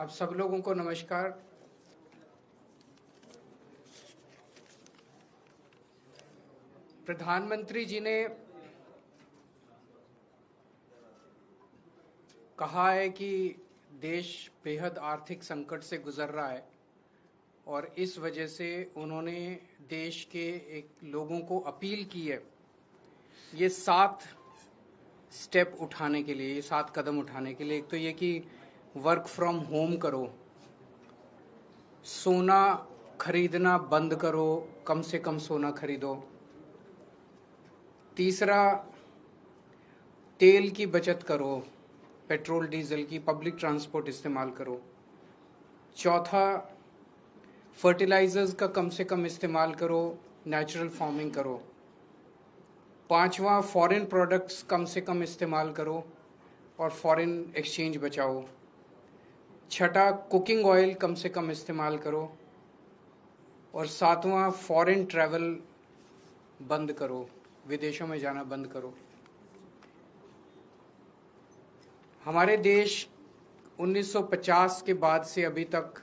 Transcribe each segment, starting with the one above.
आप सब लोगों को नमस्कार। प्रधानमंत्री जी ने कहा है कि देश बेहद आर्थिक संकट से गुजर रहा है और इस वजह से उन्होंने देश के लोगों को अपील की है ये 7 स्टेप उठाने के लिए, ये 7 कदम उठाने के लिए। एक तो ये कि वर्क फ्रॉम होम करो, सोना खरीदना बंद करो, कम से कम सोना खरीदो। तीसरा, तेल की बचत करो, पेट्रोल डीजल की, पब्लिक ट्रांसपोर्ट इस्तेमाल करो। चौथा, फर्टिलाइजर्स का कम से कम इस्तेमाल करो, नेचुरल फार्मिंग करो। पांचवा, फॉरेन प्रोडक्ट्स कम से कम इस्तेमाल करो और फॉरेन एक्सचेंज बचाओ। छठा, कुकिंग ऑयल कम से कम इस्तेमाल करो। और सातवां, फॉरेन ट्रैवल बंद करो, विदेशों में जाना बंद करो। हमारे देश 1950 के बाद से अभी तक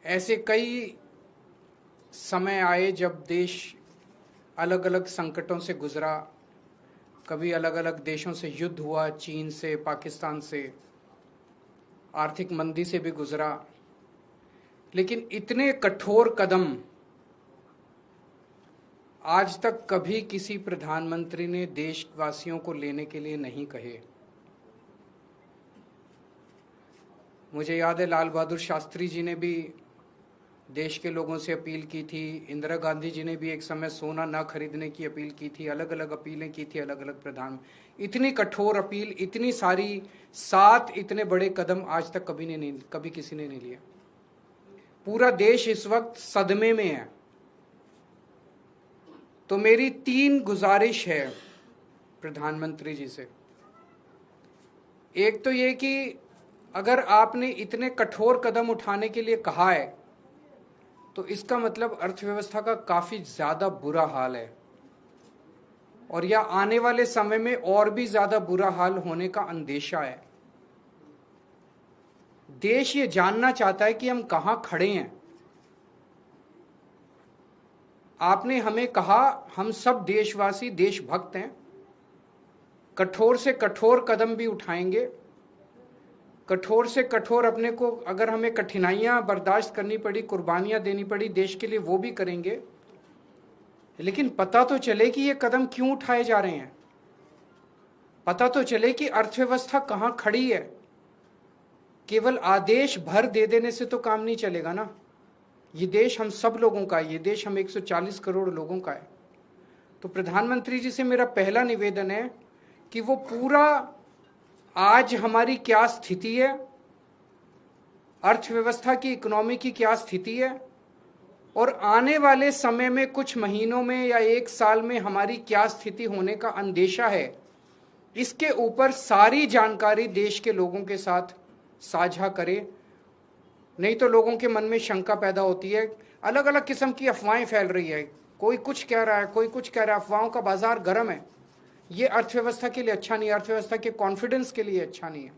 ऐसे कई समय आए जब देश अलग अलग संकटों से गुजरा। कभी अलग अलग देशों से युद्ध हुआ, चीन से, पाकिस्तान से, आर्थिक मंदी से भी गुजरा। लेकिन इतने कठोर कदम आज तक कभी किसी प्रधानमंत्री ने देशवासियों को लेने के लिए नहीं कहे। मुझे याद है लाल बहादुर शास्त्री जी ने भी देश के लोगों से अपील की थी, इंदिरा गांधी जी ने भी एक समय सोना ना खरीदने की अपील की थी, अलग अलग अपीलें की थी अलग अलग प्रधान। इतनी कठोर अपील, इतनी सारी 7 इतने बड़े कदम आज तक कभी किसी ने नहीं लिया। पूरा देश इस वक्त सदमे में है। तो मेरी 3 गुजारिश है प्रधानमंत्री जी से। एक तो ये कि अगर आपने इतने कठोर कदम उठाने के लिए कहा है तो इसका मतलब अर्थव्यवस्था का काफी ज्यादा बुरा हाल है और या आने वाले समय में और भी ज्यादा बुरा हाल होने का अंदेशा है। देश ये जानना चाहता है कि हम कहां खड़े हैं। आपने हमें कहा हम सब देशवासी देशभक्त हैं, कठोर से कठोर कदम भी उठाएंगे, कठोर से कठोर अपने को, अगर हमें कठिनाइयां बर्दाश्त करनी पड़ी, कुर्बानियां देनी पड़ी देश के लिए, वो भी करेंगे। लेकिन पता तो चले कि ये कदम क्यों उठाए जा रहे हैं, पता तो चले कि अर्थव्यवस्था कहां खड़ी है। केवल आदेश भर दे देने से तो काम नहीं चलेगा ना। ये देश हम सब लोगों का है, ये देश हम 140 करोड़ लोगों का है। तो प्रधानमंत्री जी से मेरा पहला निवेदन है कि वो पूरा आज हमारी क्या स्थिति है, अर्थव्यवस्था की, इकोनॉमी की क्या स्थिति है और आने वाले समय में कुछ महीनों में या 1 साल में हमारी क्या स्थिति होने का अंदेशा है, इसके ऊपर सारी जानकारी देश के लोगों के साथ साझा करे। नहीं तो लोगों के मन में शंका पैदा होती है, अलग अलग किस्म की अफवाहें फैल रही है, कोई कुछ कह रहा है, कोई कुछ कह रहा है, अफवाहों का बाजार गर्म है। ये अर्थव्यवस्था के लिए अच्छा नहीं है, अर्थव्यवस्था के कॉन्फिडेंस के लिए अच्छा नहीं है।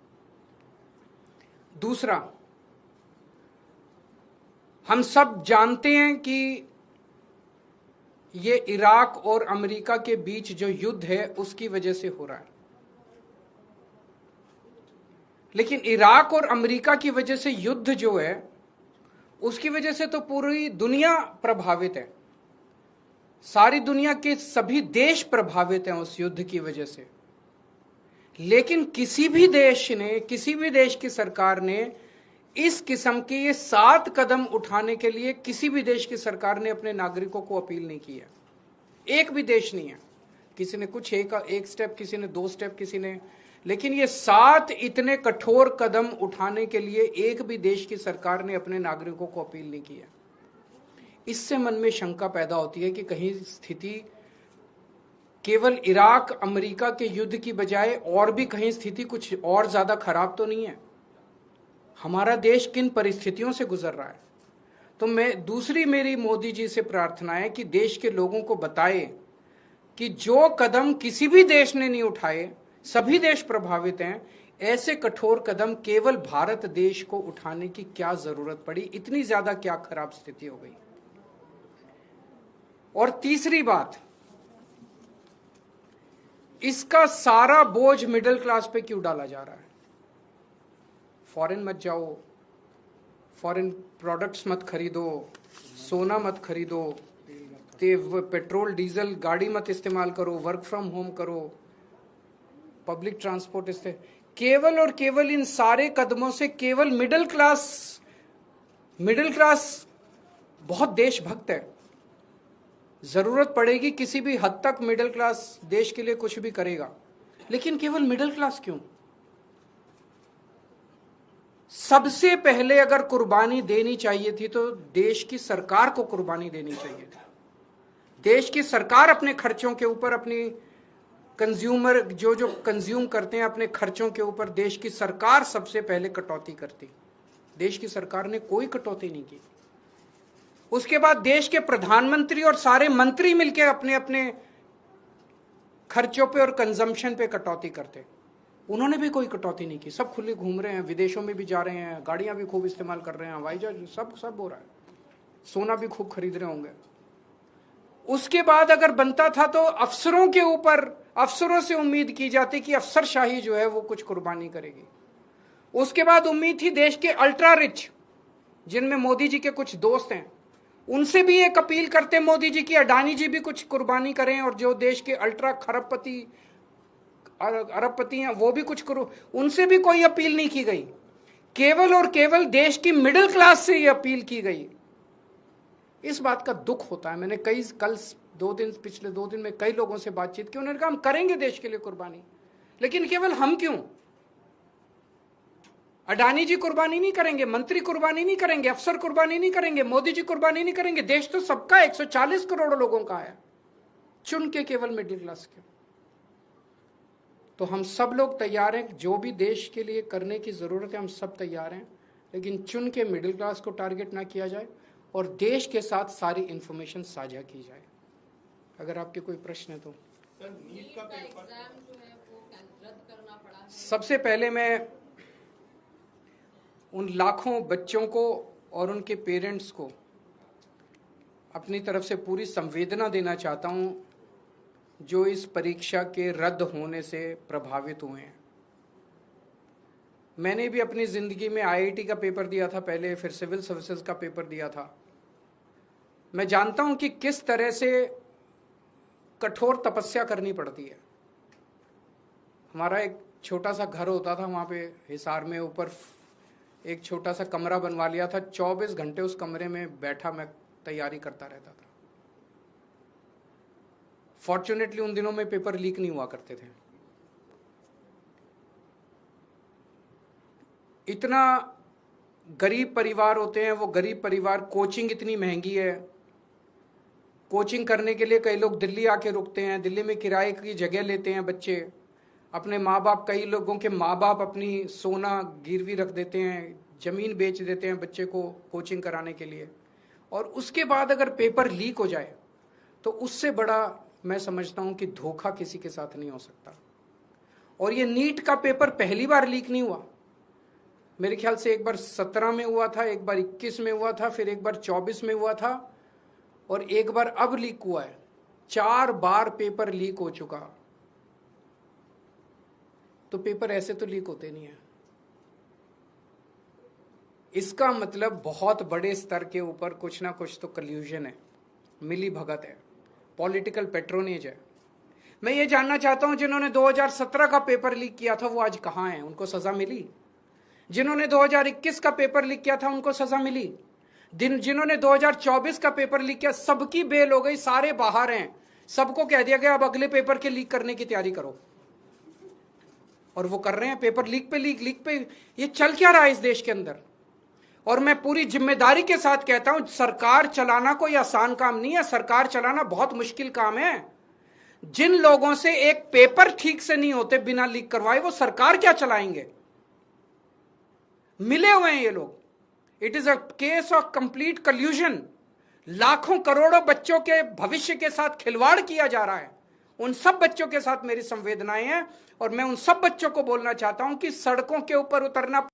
दूसरा, हम सब जानते हैं कि ये इराक और अमेरिका के बीच जो युद्ध है उसकी वजह से हो रहा है। लेकिन इराक और अमेरिका की वजह से युद्ध जो है उसकी वजह से तो पूरी दुनिया प्रभावित है, सारी दुनिया के सभी देश प्रभावित हैं उस युद्ध की वजह से। लेकिन किसी भी देश ने, किसी भी देश की सरकार ने इस किस्म के ये 7 कदम उठाने के लिए किसी भी देश की सरकार ने अपने नागरिकों को अपील नहीं की है। एक भी देश नहीं है। किसी ने कुछ एक स्टेप, किसी ने 2 स्टेप, किसी ने, लेकिन ये 7 इतने कठोर कदम उठाने के लिए एक भी देश की सरकार ने अपने नागरिकों को अपील नहीं की है। इससे मन में शंका पैदा होती है कि कहीं स्थिति केवल इराक अमेरिका के युद्ध की बजाय और भी कहीं स्थिति कुछ और ज्यादा खराब तो नहीं है। हमारा देश किन परिस्थितियों से गुजर रहा है। तो दूसरी मेरी मोदी जी से प्रार्थना है कि देश के लोगों को बताए कि जो कदम किसी भी देश ने नहीं उठाए, सभी देश प्रभावित हैं, ऐसे कठोर कदम केवल भारत देश को उठाने की क्या जरूरत पड़ी, इतनी ज्यादा क्या खराब स्थिति हो गई। और तीसरी बात, इसका सारा बोझ मिडिल क्लास पे क्यों डाला जा रहा है? फॉरेन मत जाओ, फॉरेन प्रोडक्ट्स मत खरीदो, सोना मत खरीदो, पेट्रोल डीजल गाड़ी मत इस्तेमाल करो, वर्क फ्रॉम होम करो, पब्लिक ट्रांसपोर्ट केवल और केवल इन सारे कदमों से केवल मिडिल क्लास बहुत देशभक्त है। जरूरत पड़ेगी किसी भी हद तक मिडिल क्लास देश के लिए कुछ भी करेगा, लेकिन केवल मिडिल क्लास क्यों? सबसे पहले अगर कुर्बानी देनी चाहिए थी तो देश की सरकार को कुर्बानी देनी चाहिए थी। देश की सरकार अपने खर्चों के ऊपर, अपनी कंज्यूमर जो कंज्यूम करते हैं अपने खर्चों के ऊपर, देश की सरकार सबसे पहले कटौती करती। देश की सरकार ने कोई कटौती नहीं की। उसके बाद देश के प्रधानमंत्री और सारे मंत्री मिलकर अपने अपने खर्चों पे और कंजम्पशन पे कटौती करते। उन्होंने भी कोई कटौती नहीं की। सब खुले घूम रहे हैं, विदेशों में भी जा रहे हैं, गाड़ियां भी खूब इस्तेमाल कर रहे हैं, हवाई जहाज सब हो रहा है, सोना भी खूब खरीद रहे होंगे। उसके बाद अगर बनता था तो अफसरों के ऊपर, अफसरों से उम्मीद की जाती कि अफसरशाही जो है वो कुछ कुर्बानी करेगी। उसके बाद उम्मीद थी देश के अल्ट्रा रिच, जिनमें मोदी जी के कुछ दोस्त हैं, उनसे भी एक अपील करते मोदी जी की अडानी जी भी कुछ कुर्बानी करें, और जो देश के अल्ट्रा खरबपति अरबपति हैं वो भी कुछ करो। उनसे भी कोई अपील नहीं की गई। केवल और केवल देश की मिडिल क्लास से ये अपील की गई। इस बात का दुख होता है। मैंने पिछले 2 दिन में कई लोगों से बातचीत की, उन्होंने कहा हम करेंगे देश के लिए कुर्बानी, लेकिन केवल हम क्यों? अडानी जी कुर्बानी नहीं करेंगे, मंत्री कुर्बानी नहीं करेंगे, अफसर कुर्बानी नहीं करेंगे, मोदी जी कुर्बानी नहीं करेंगे, देश तो सबका 140 करोड़ लोगों का है, चुन के केवल मिडिल क्लास क्यों? तो हम सब लोग तैयार हैं, जो भी देश के लिए करने की जरूरत है हम सब तैयार हैं, लेकिन चुन के मिडिल क्लास को टारगेट ना किया जाए और देश के साथ सारी इंफॉर्मेशन साझा की जाए। अगर आपके कोई प्रश्न है तो। सर, नीट का पेपर जो है वो रद्द करना पड़ा है। सबसे पहले मैं उन लाखों बच्चों को और उनके पेरेंट्स को अपनी तरफ से पूरी संवेदना देना चाहता हूं जो इस परीक्षा के रद्द होने से प्रभावित हुए हैं। मैंने भी अपनी जिंदगी में आईआईटी का पेपर दिया था पहले, फिर सिविल सर्विसेज का पेपर दिया था। मैं जानता हूं कि किस तरह से कठोर तपस्या करनी पड़ती है। हमारा एक छोटा सा घर होता था वहां पे हिसार में, ऊपर एक छोटा सा कमरा बनवा लिया था। 24 घंटे उस कमरे में बैठा मैं तैयारी करता रहता था। फॉर्चुनेटली उन दिनों में पेपर लीक नहीं हुआ करते थे। इतना गरीब परिवार होते हैं, वो गरीब परिवार, कोचिंग इतनी महंगी है, कोचिंग करने के लिए कई लोग दिल्ली आके रुकते हैं, दिल्ली में किराए की जगह लेते हैं बच्चे, अपने माँ बाप, कई लोगों के माँ बाप अपनी सोना गिरवी रख देते हैं, जमीन बेच देते हैं बच्चे को कोचिंग कराने के लिए, और उसके बाद अगर पेपर लीक हो जाए तो उससे बड़ा मैं समझता हूं कि धोखा किसी के साथ नहीं हो सकता। और ये नीट का पेपर पहली बार लीक नहीं हुआ, मेरे ख्याल से एक बार 17 में हुआ था, एक बार 21 में हुआ था, फिर एक बार 24 में हुआ था, और एक बार अब लीक हुआ है। 4 बार पेपर लीक हो चुका। तो पेपर ऐसे तो लीक होते नहीं है। इसका मतलब बहुत बड़े स्तर के ऊपर कुछ ना कुछ तो कल्यूजन है, मिली भगत है, पॉलिटिकल पेट्रोनेज है। मैं ये जानना चाहता हूं जिन्होंने 2017 का पेपर लीक किया था वो आज कहां हैं? उनको सजा मिली? जिन्होंने 2021 का पेपर लीक किया था उनको सजा मिली? जिन्होंने 2024 का पेपर लीक किया, सबकी बेल हो गई, सारे बाहर हैं, सबको कह दिया गया अब अगले पेपर के लीक करने की तैयारी करो। और वो कर रहे हैं, पेपर लीक पे लीक पे। ये चल क्या रहा है इस देश के अंदर? और मैं पूरी जिम्मेदारी के साथ कहता हूं, सरकार चलाना कोई आसान काम नहीं है, सरकार चलाना बहुत मुश्किल काम है। जिन लोगों से एक पेपर ठीक से नहीं होते बिना लीक करवाए, वो सरकार क्या चलाएंगे? मिले हुए हैं ये लोग। It is a case of complete कल्यूजन। लाखों करोड़ों बच्चों के भविष्य के साथ खिलवाड़ किया जा रहा है, उन सब बच्चों के साथ मेरी संवेदनाएं हैं और मैं उन सब बच्चों को बोलना चाहता हूं कि सड़कों के ऊपर उतरना